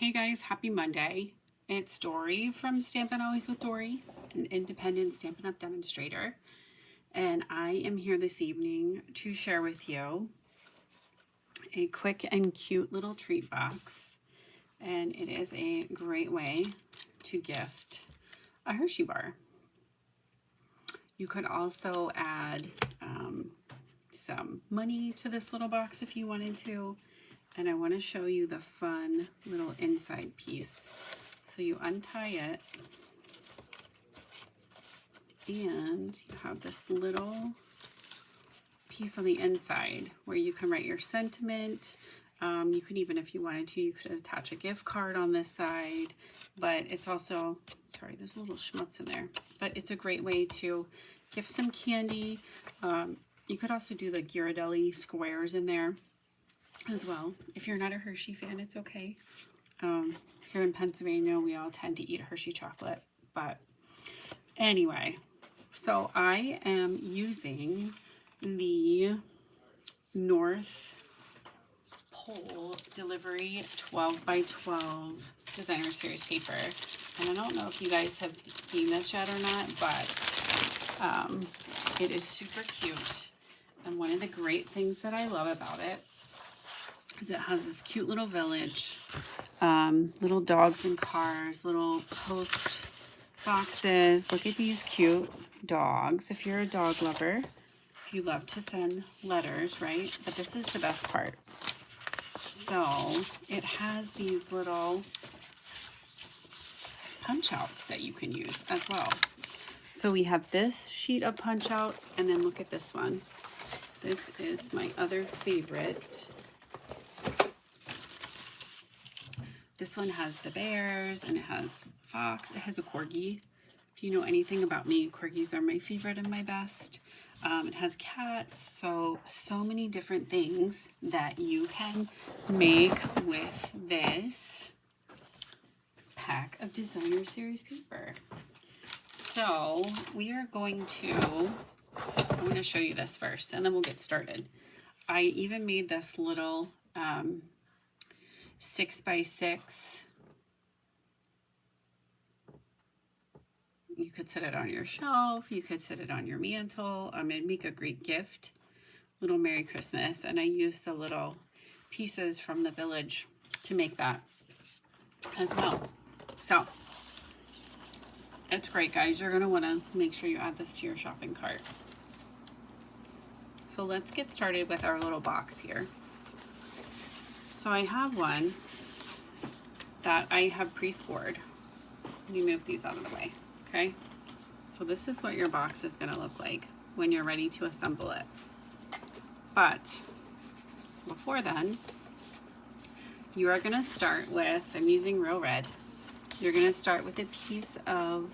Hey guys, happy Monday. It's Dory from Stampin' Always with Dory, an independent Stampin' Up! Demonstrator. And I am here this evening to share with you a quick and cute little treat box. And it is a great way to gift a Hershey bar. You could also add some money to this little box if you wanted to. And I want to show you the fun little inside piece. So you untie it and you have this little piece on the inside where you can write your sentiment. You could even, if you wanted to, you could attach a gift card on this side, but it's also, sorry, there's a little schmutz in there, but it's a great way to gift some candy. You could also do the Ghirardelli squares in there as well. If you're not a Hershey fan, it's okay. Here in Pennsylvania, we all tend to eat Hershey chocolate, but anyway, so I am using the North Pole Delivery 12 by 12 Designer Series paper. And I don't know if you guys have seen this yet or not, but it is super cute. And one of the great things that I love about it is it has this cute little village, little dogs and cars, little post boxes. Look at these cute dogs. If you're a dog lover, if you love to send letters, right? But this is the best part. So it has these little punch outs that you can use as well. So we have this sheet of punch outs, and then look at this one. This is my other favorite. This one has the bears, and it has fox. It has a corgi. If you know anything about me, corgis are my favorite and my best. It has cats, so many different things that you can make with this pack of Designer Series paper. So we are going to, I'm going to show you this first, and then we'll get started. I even made this little 6x6. You could set it on your shelf, you could set it on your mantle. It'd make a great gift, little Merry Christmas. And I used the little pieces from the village to make that as well. So it's great, guys. You're gonna wanna make sure you add this to your shopping cart. So let's get started with our little box here. So I have one that I have pre-scored. Let me move these out of the way, okay? So this is what your box is gonna look like when you're ready to assemble it. But before then, you are gonna start with, I'm using Real Red. You're gonna start with a piece of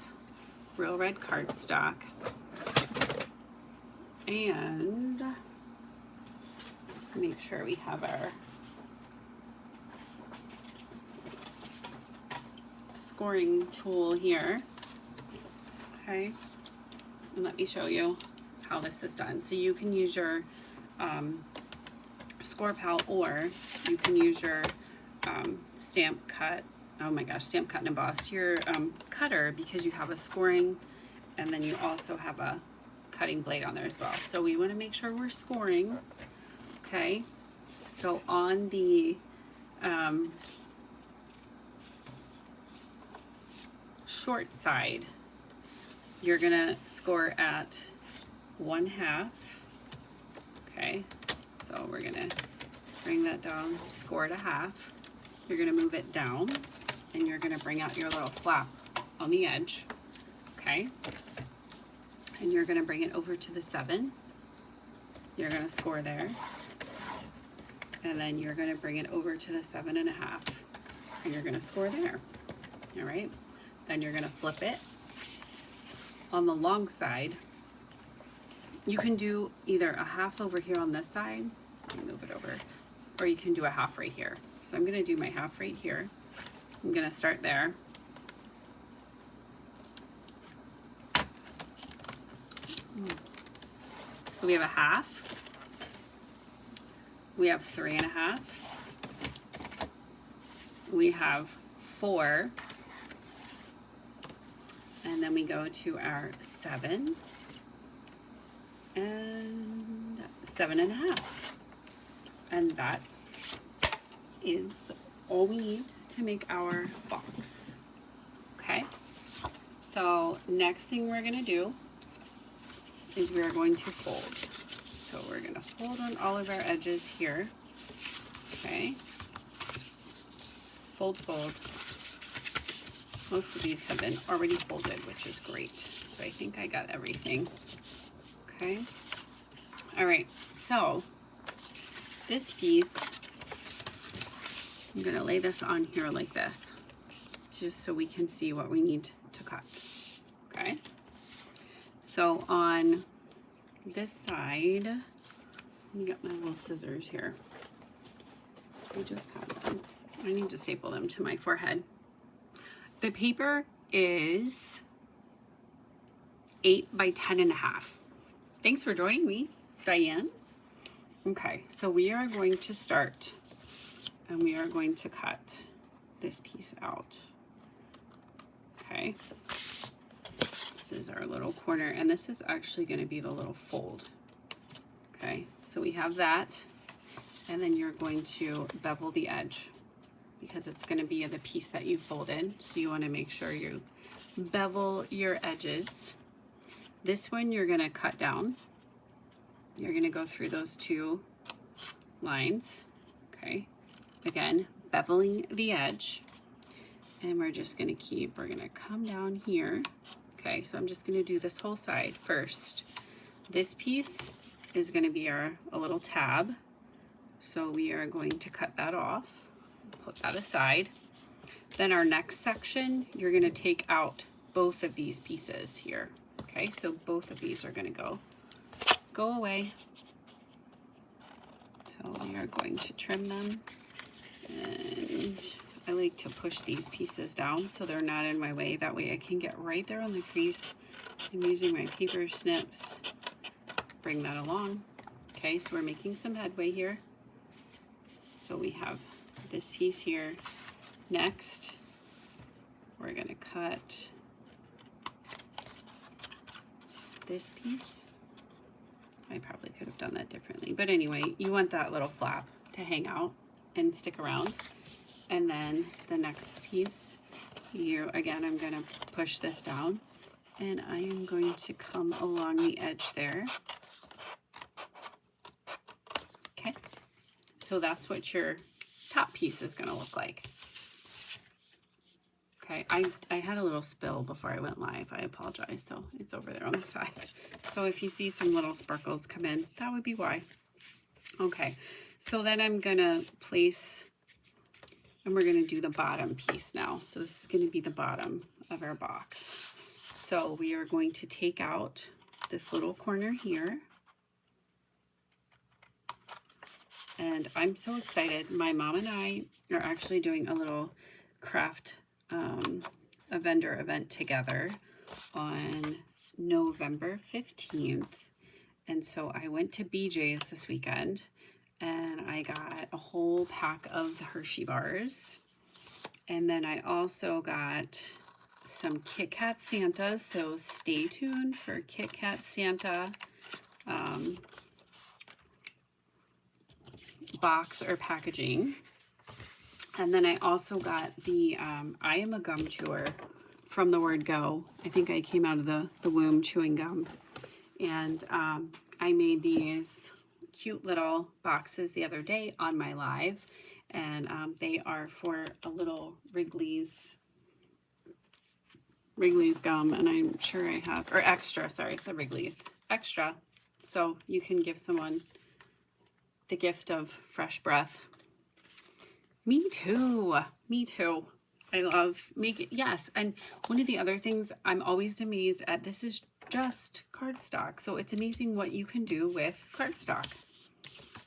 Real Red cardstock. And make sure we have our scoring tool here. Okay, and let me show you how this is done. So you can use your score pal, or you can use your stamp cut. Oh my gosh, stamp cut and emboss your cutter, because you have a scoring and then you also have a cutting blade on there as well. So we want to make sure we're scoring. Okay, so on the short side, you're gonna score at 1/2. Okay, so we're gonna bring that down, score at 1/2. You're gonna move it down, and you're gonna bring out your little flap on the edge. Okay, and you're gonna bring it over to the 7. You're gonna score there, and then you're gonna bring it over to the 7.5, and you're gonna score there. All right, then you're gonna flip it. On the long side, you can do either a 1/2 over here on this side, let me move it over, or you can do a 1/2 right here. So I'm gonna do my 1/2 right here. I'm gonna start there. So we have a 1/2, we have 3.5, we have 4, and then we go to our 7 and 7.5, and that is all we need to make our box. Okay, so next thing we're gonna do is we're going to fold. So we're gonna fold on all of our edges here. Okay, fold, fold. Most of these have been already folded, which is great. So I think I got everything. Okay, all right, so this piece, I'm gonna lay this on here like this, just so we can see what we need to cut. Okay, so on this side, let me get my little scissors here. I just have them. I need to staple them to my forehead. The paper is 8 by 10.5. Thanks for joining me, Diane. Okay, so we are going to start, and we are going to cut this piece out. Okay, this is our little corner, and this is actually going to be the little fold. Okay, so we have that, and then you're going to bevel the edge because it's going to be the piece that you folded. So you want to make sure you bevel your edges. This one you're going to cut down. You're going to go through those 2 lines. Okay, again, beveling the edge. And we're just going to we're going to come down here. Okay, so I'm just going to do this whole side first. This piece is going to be a little tab. So we are going to cut that off, put that aside. Then our next section, you're going to take out both of these pieces here. Okay, so both of these are going to go away. So we are going to trim them, and I like to push these pieces down so they're not in my way. That way I can get right there on the crease. I'm using my paper snips, bring that along. Okay, so we're making some headway here. So we have this piece here. Next, we're gonna cut this piece. I probably could have done that differently, but anyway, you want that little flap to hang out and stick around. And then the next piece, again, I'm gonna push this down, and I am going to come along the edge there. Okay, so that's what your top piece is gonna look like. Okay, I had a little spill before I went live. I apologize. So it's over there on the side. So if you see some little sparkles come in, that would be why. Okay, so then I'm gonna place, and we're gonna do the bottom piece now. So this is gonna be the bottom of our box. So we are going to take out this little corner here. And I'm so excited. My mom and I are actually doing a little craft a vendor event together on November 15th. And so I went to BJ's this weekend, and I got a whole pack of the Hershey bars. And then I also got some Kit Kat Santas, so stay tuned for Kit Kat Santa box or packaging. And then I also got the I Am a Gum Chewer from the word go. I think I came out of the womb chewing gum. And I made these cute little boxes the other day on my live. And they are for a little Wrigley's gum. And I'm sure I have, or extra, sorry, I said Wrigley's. Extra. So you can give someone the gift of fresh breath. Me too. Me too. I love making, yes. And one of the other things I'm always amazed at, this is just cardstock. So it's amazing what you can do with cardstock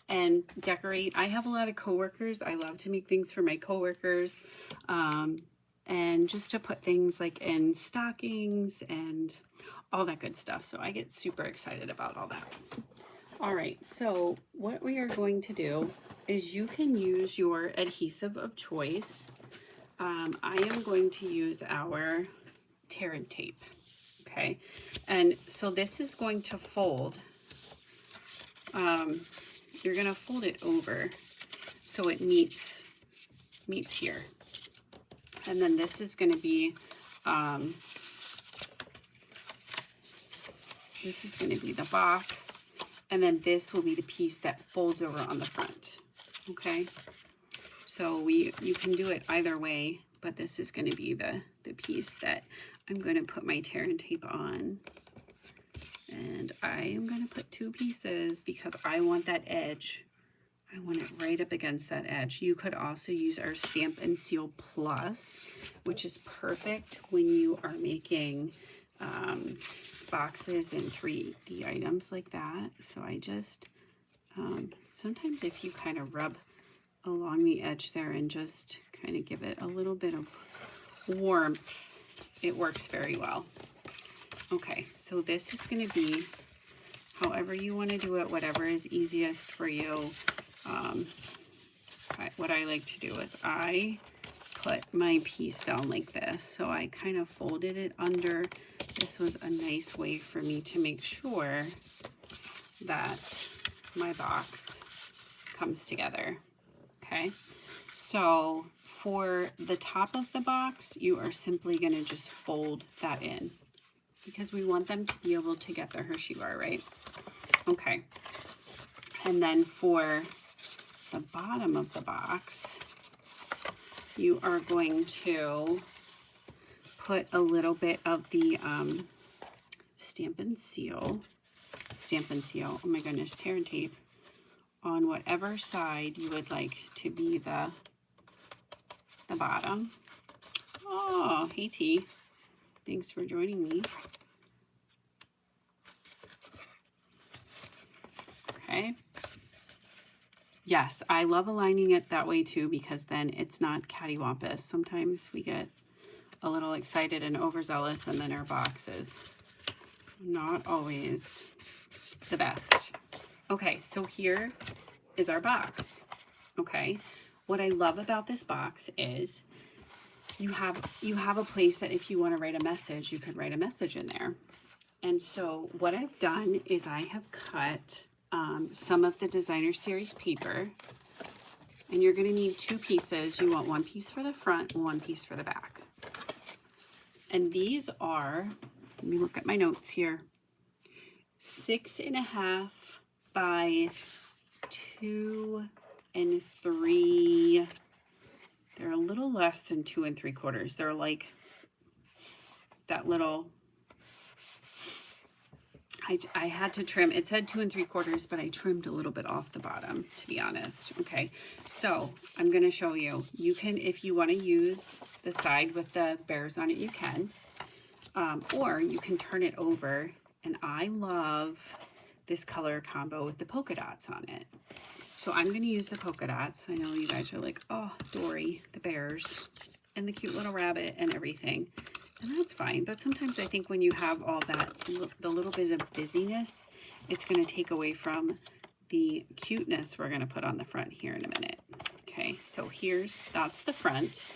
and decorate. I have a lot of coworkers. I love to make things for my coworkers. And just to put things like in stockings and all that good stuff. So I get super excited about all that. All right, so what we are going to do is you can use your adhesive of choice. I am going to use our tear and tape, okay? And so this is going to fold. You're gonna fold it over so it meets here. And then this is gonna be, the box, and then this will be the piece that folds over on the front, okay? So you can do it either way, but this is gonna be the piece that I'm gonna put my tear and tape on. And I am gonna put 2 pieces because I want that edge. I want it right up against that edge. You could also use our Stamp and Seal Plus, which is perfect when you are making boxes and 3D items like that. So I just, sometimes if you kind of rub along the edge there and just kind of give it a little bit of warmth, it works very well. Okay, so this is going to be however you want to do it, whatever is easiest for you. What I like to do is I put my piece down like this. So I kind of folded it under. This was a nice way for me to make sure that my box comes together. Okay, so for the top of the box, you are simply going to just fold that in because we want them to be able to get the Hershey bar, right? Okay, and then for the bottom of the box, you are going to put a little bit of the Stamp and Seal, oh my goodness, tear and tape on whatever side you would like to be the bottom. Oh, hey T, thanks for joining me. Okay. Yes, I love aligning it that way too because then it's not cattywampus. Sometimes we get a little excited and overzealous and then our box is not always the best. Okay, so here is our box. Okay, what I love about this box is you have a place that if you want to write a message, you could write a message in there. And so what I've done is I have cut some of the designer series paper, and you're going to need 2 pieces. You want 1 piece for the front and 1 piece for the back. And these are, let me look at my notes here, 6.5 by 2 3. They're a little less than 2 3/4. They're like that little, I had to trim. It said 2 3/4, but I trimmed a little bit off the bottom, to be honest. Okay, so I'm going to show you. You can, if you want to use the side with the bears on it, you can. Or you can turn it over. And I love this color combo with the polka dots on it. So I'm going to use the polka dots. I know you guys are like, oh, Dory, the bears, and the cute little rabbit and everything. And that's fine, but sometimes I think when you have all that, the little bit of busyness, it's going to take away from the cuteness we're going to put on the front here in a minute. Okay, so that's the front,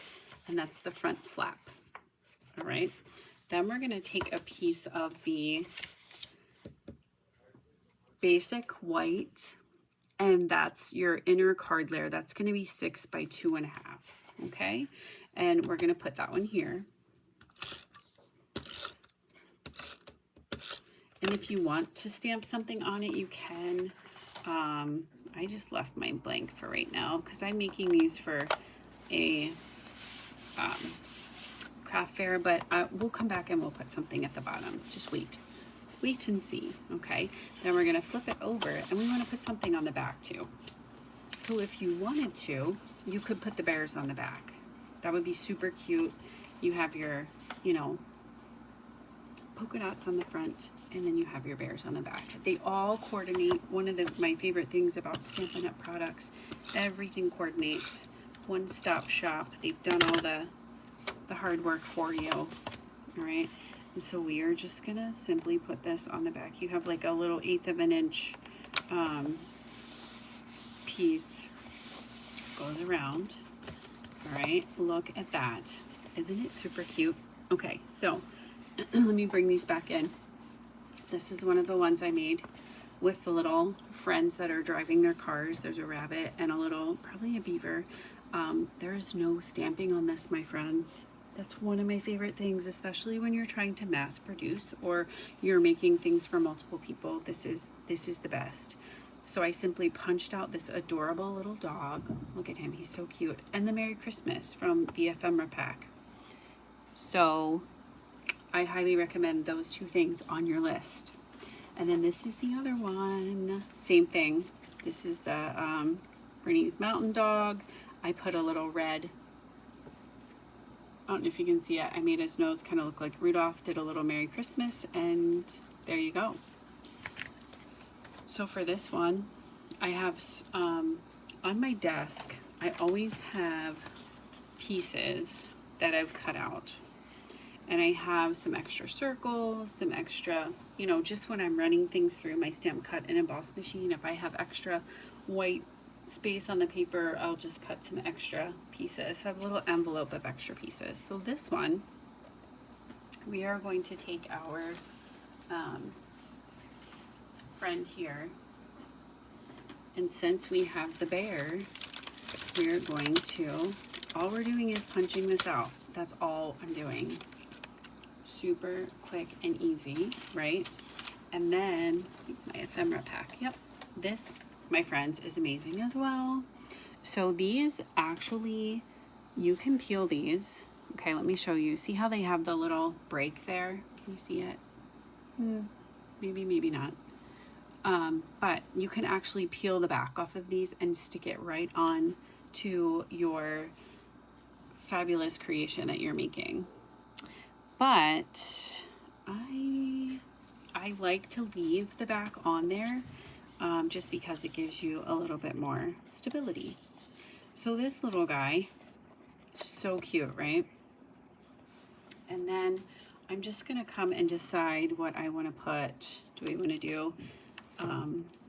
and that's the front flap. All right, then we're going to take a piece of the basic white, and that's your inner card layer. That's going to be 6 by 2.5. Okay, and we're going to put that one here. And if you want to stamp something on it, you can. I just left mine blank for right now because I'm making these for a craft fair, but we'll come back and we'll put something at the bottom. Just wait and see. Okay, then we're going to flip it over, and we want to put something on the back too. So if you wanted to, you could put the bears on the back. That would be super cute. You have your, polka dots on the front, and then you have your bears on the back. They all coordinate. One of my favorite things about Stampin' Up! Products, everything coordinates. One-stop shop. They've done all the hard work for you. All right, and so we are just gonna simply put this on the back. You have like a little 1/8 of an inch piece, goes around, All right, look at that. Isn't it super cute? Okay, so let me bring these back in. This is one of the ones I made with the little friends that are driving their cars. There's a rabbit and a little, probably a beaver. There is no stamping on this, my friends. That's one of my favorite things, especially when you're trying to mass produce or you're making things for multiple people. This is the best. So I simply punched out this adorable little dog. Look at him, he's so cute. And the Merry Christmas from the ephemera pack. So I highly recommend those two things on your list. And then this is the other one. Same thing. This is the Bernese Mountain Dog. I put a little red, I don't know if you can see it, I made his nose kind of look like Rudolph, did a little Merry Christmas, and there you go. So for this one, I have, on my desk, I always have pieces that I've cut out. And I have some extra circles, some extra, you know, just when I'm running things through my stamp cut and emboss machine, if I have extra white space on the paper, I'll just cut some extra pieces. So I have a little envelope of extra pieces. So this one, we are going to take our friend here, and since we have the bear, we're going to, all we're doing is punching this out. That's all I'm doing. Super quick and easy, right? And then my ephemera pack. Yep, this, my friends, is amazing as well. So these actually, you can peel these. Okay, let me show you. See how they have the little break there? Can you see it? Maybe, maybe not. But you can actually peel the back off of these and stick it right on to your fabulous creation that you're making. But I like to leave the back on there just because it gives you a little bit more stability. So this little guy, so cute, right? And then I'm just gonna come and decide what I wanna put. Do we wanna do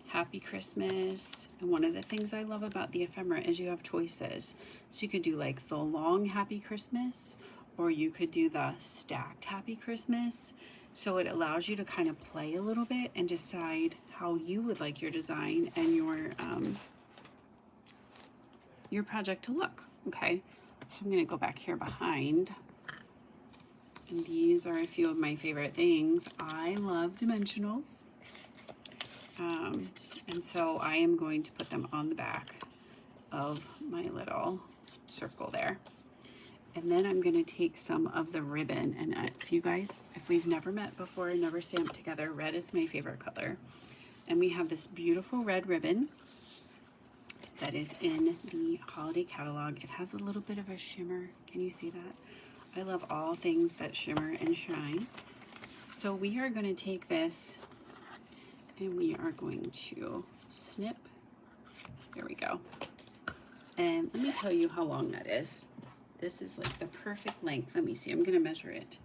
Happy Christmas? And one of the things I love about the ephemera is you have choices. So you could do like the long Happy Christmas, or you could do the stacked Happy Christmas. So it allows you to kind of play a little bit and decide how you would like your design and your project to look, okay? So I'm gonna go back here behind. And these are a few of my favorite things. I love dimensionals. And so I am going to put them on the back of my little circle there. And then I'm gonna take some of the ribbon, and if you guys, if we've never met before, never stamped together, red is my favorite color. And we have this beautiful red ribbon that is in the holiday catalog. It has a little bit of a shimmer. Can you see that? I love all things that shimmer and shine. So we are gonna take this and we are going to snip. There we go. And let me tell you how long that is. This is like the perfect length. Let me see, I'm gonna measure it.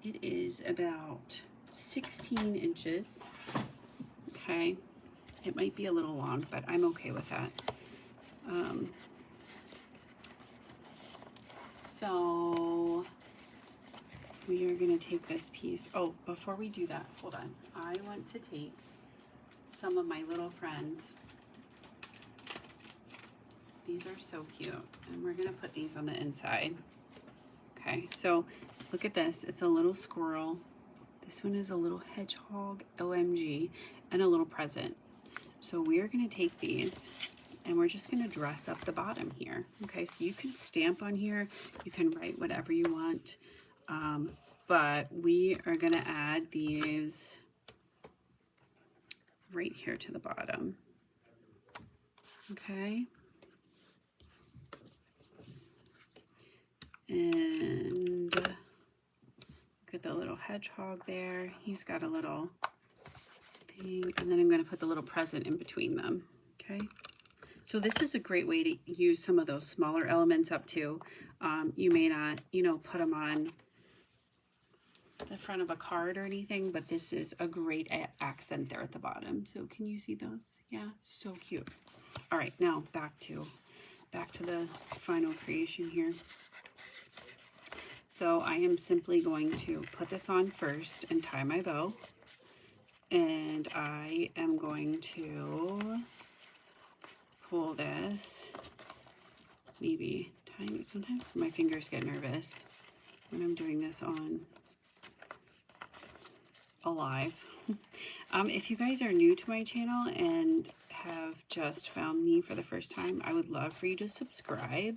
It is about 16 inches. Okay, it might be a little long, but I'm okay with that. So we are gonna take this piece. Oh, before we do that, hold on. I want to take some of my little friends. These are so cute, and we're gonna put these on the inside. Okay, so look at this. It's a little squirrel. This one is a little hedgehog, OMG, and a little present. So we are gonna take these and we're just gonna dress up the bottom here. Okay, so you can stamp on here, you can write whatever you want, but we are gonna add these right here to the bottom. Okay. And look at the little hedgehog there. He's got a little thing, and then I'm going to put the little present in between them. Okay, so this is a great way to use some of those smaller elements up too. You may not, you know, put them on the front of a card or anything, but this is a great accent there at the bottom. So can you see those? Yeah, so cute. All right, now back to back to the final creation here. So I am simply going to put this on first and tie my bow. And I am going to pull this, maybe tying it. Sometimes my fingers get nervous when I'm doing this on alive. If you guys are new to my channel and have just found me for the first time, I would love for you to subscribe.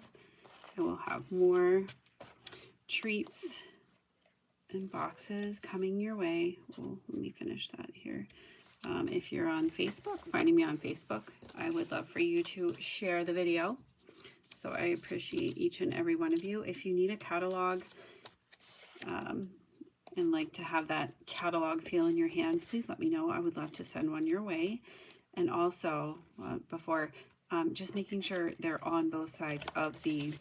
I will have more treats and boxes coming your way. Well, let me finish that here. If you're on Facebook, finding me on Facebook, I would love for you to share the video. So I appreciate each and every one of you. If you need a catalog and like to have that catalog feel in your hands, please let me know. I would love to send one your way. And also, just making sure they're on both sides of the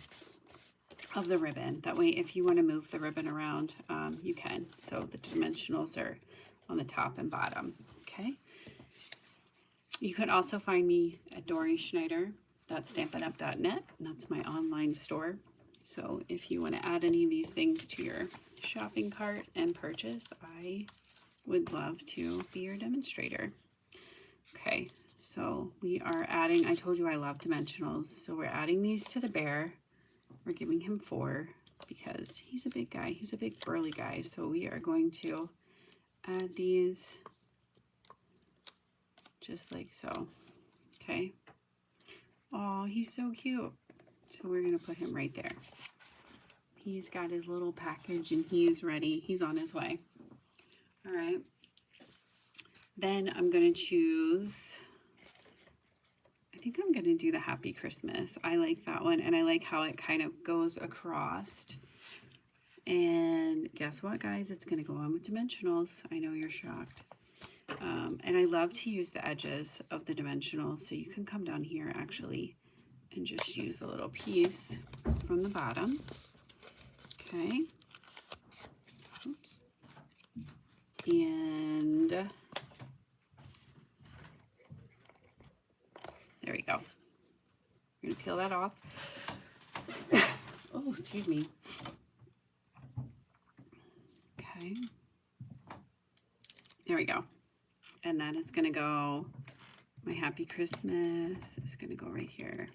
ribbon. That way, if you want to move the ribbon around, you can. So the dimensionals are on the top and bottom. Okay. You can also find me at Dory Schneider. That's stampin'up.net. That's my online store. So if you want to add any of these things to your shopping cart and purchase, I would love to be your demonstrator. Okay, so we are adding, I told you I love dimensionals. So we're adding these to the bear. We're giving him 4 because he's a big guy. He's a big burly guy. So we are going to add these just like so. Okay. Oh, he's so cute. So we're going to put him right there. He's got his little package and he's ready. He's on his way. All right. Then I'm going to choose, I think I'm going to do the Happy Christmas. I like that one, and I like how it kind of goes across. And guess what, guys? It's going to go on with dimensionals. I know you're shocked. And I love to use the edges of the dimensionals, so you can come down here actually and just use a little piece from the bottom. Okay. Oops. And there we go. We're going to peel that off. Oh, excuse me. Okay. There we go. And that is going to go, my Happy Christmas is going to go right here.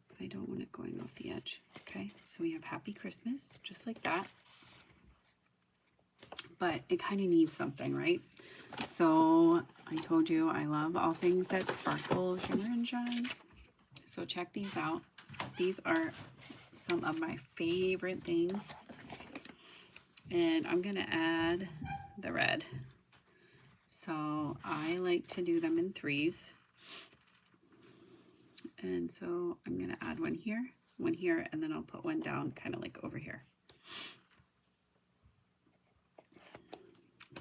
But I don't want it going off the edge. Okay, so we have Happy Christmas, just like that. But it kind of needs something, right? So I told you I love all things that sparkle, shimmer, and shine. So check these out. These are some of my favorite things. And I'm going to add the red. So I like to do them in 3s. And so I'm going to add one here, and then I'll put one down kind of like over here.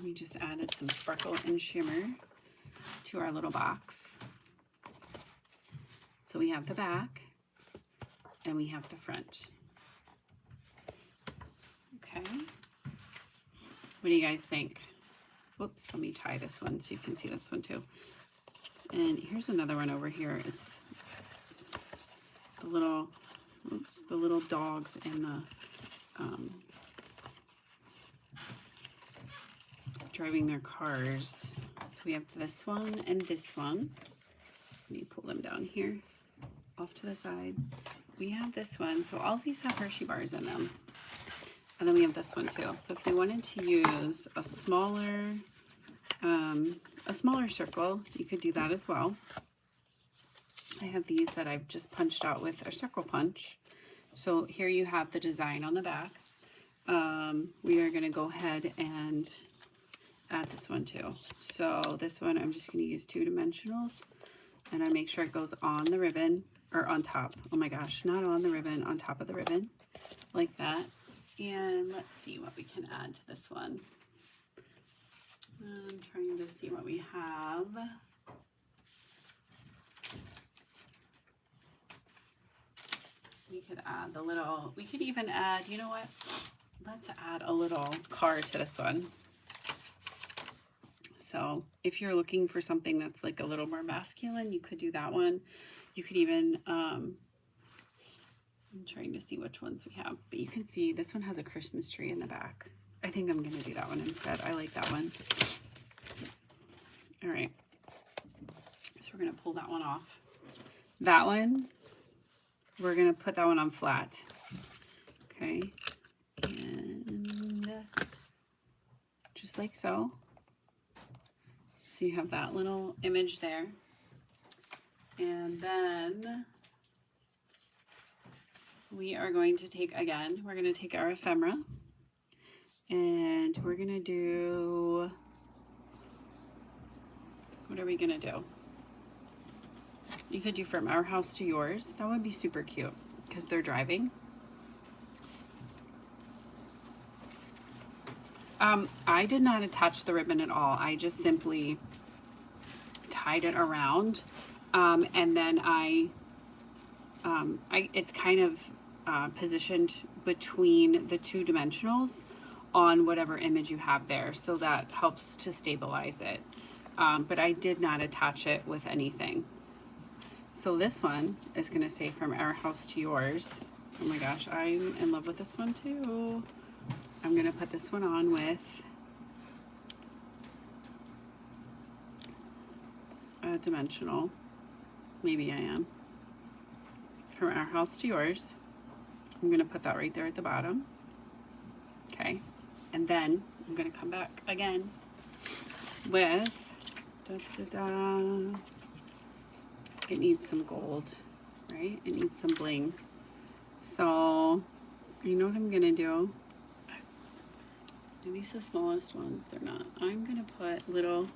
We just added some sparkle and shimmer to our little box. So we have the back and we have the front. Okay. What do you guys think? Whoops, let me tie this one so you can see this one too. And here's another one over here. It's the little, the little dogs and the driving their cars. So we have this one and this one. Let me pull them down here off to the side. We have this one. So all of these have Hershey bars in them. And then we have this one too. So if you wanted to use a smaller circle, you could do that as well. I have these that I've just punched out with a circle punch. So here you have the design on the back. We are going to go ahead and add this one too. So this one I'm just going to use 2 dimensionals, and I make sure it goes on the ribbon, or on top. Oh my gosh, not on the ribbon, on top of the ribbon, like that. And let's see what we can add to this one. I'm trying to see what we have. We could add the little, we could even add, you know what? Let's add a little car to this one. So if you're looking for something that's like a little more masculine, you could do that one. You could even I'm trying to see which ones we have, but you can see this one has a Christmas tree in the back. I think I'm going to do that one instead. I like that one. All right. So we're going to pull that one off. That one, we're going to put that one on flat. Okay. And just like so. So you have that little image there. And then we are going to take, again, we're going to take our ephemera and we're going to do, what are we going to do? You could do from our house to yours. That would be super cute because they're driving. I did not attach the ribbon at all. I just simply tied it around and then it's kind of positioned between the two dimensionals on whatever image you have there, so that helps to stabilize it. But I did not attach it with anything. So this one is going to say from our house to yours. Oh my gosh, I'm in love with this one too. I'm going to put this one on with a dimensional. Maybe I am. From our house to yours. I'm going to put that right there at the bottom. Okay. And then I'm going to come back again with, it needs some gold, right? It needs some bling. So, you know what I'm going to do? Are these the smallest ones? They're not. I'm going to put little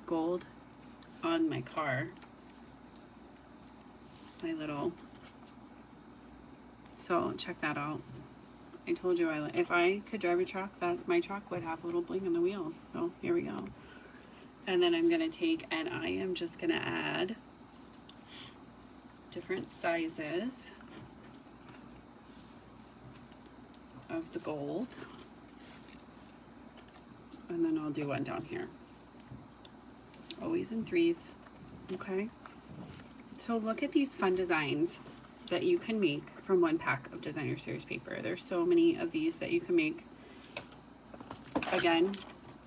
gold on my car. My little, so check that out. I told you if I could drive a truck, that my truck would have a little bling on the wheels. So here we go. And then I'm gonna take and I am just gonna add different sizes of the gold. And then I'll do one down here. Always in threes, okay? So look at these fun designs that you can make from one pack of designer series paper. There's so many of these that you can make. Again,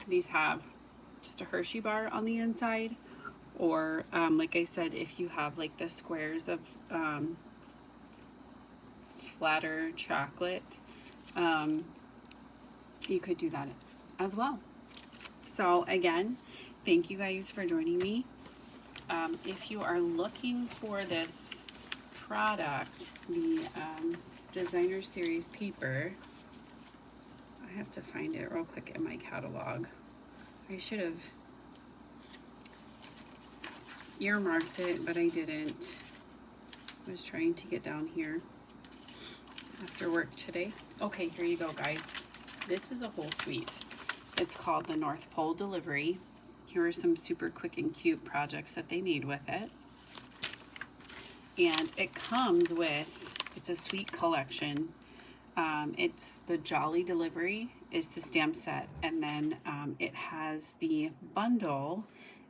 these have just a Hershey bar on the inside, or like I said, if you have like the squares of flatter chocolate, you could do that as well. So again, thank you guys for joining me. If you are looking for this product, the designer series paper, I have to find it real quick in my catalog. I should have earmarked it, but I didn't. I was trying to get down here after work today. Okay, here you go, guys. This is a whole suite. It's called the North Pole Delivery. Here are some super quick and cute projects that they made with it. And it comes with, it's a sweet collection. It's the Jolly Delivery is the stamp set, and then it has the bundle,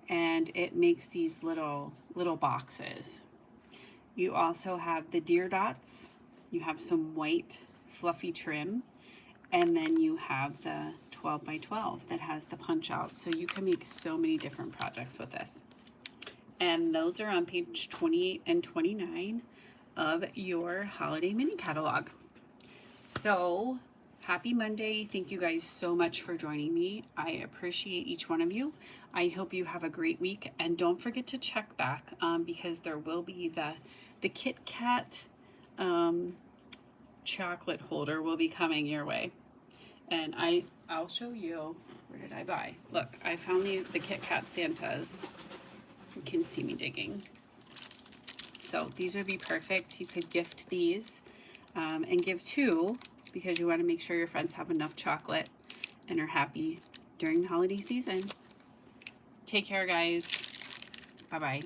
and it makes these little boxes. You also have the deer dots. You have some white fluffy trim, and then you have the 12 by 12 that has the punch out. So you can make so many different projects with this. And those are on page 28 and 29 of your holiday mini catalog. So happy Monday. Thank you guys so much for joining me. I appreciate each one of you. I hope you have a great week, and don't forget to check back because there will be the Kit Kat chocolate holder will be coming your way. And I'll show you, where did I buy? Look, I found the Kit Kat Santas. You can see me digging. So these would be perfect. You could gift these and give two, because you want to make sure your friends have enough chocolate and are happy during the holiday season. Take care, guys. Bye-bye.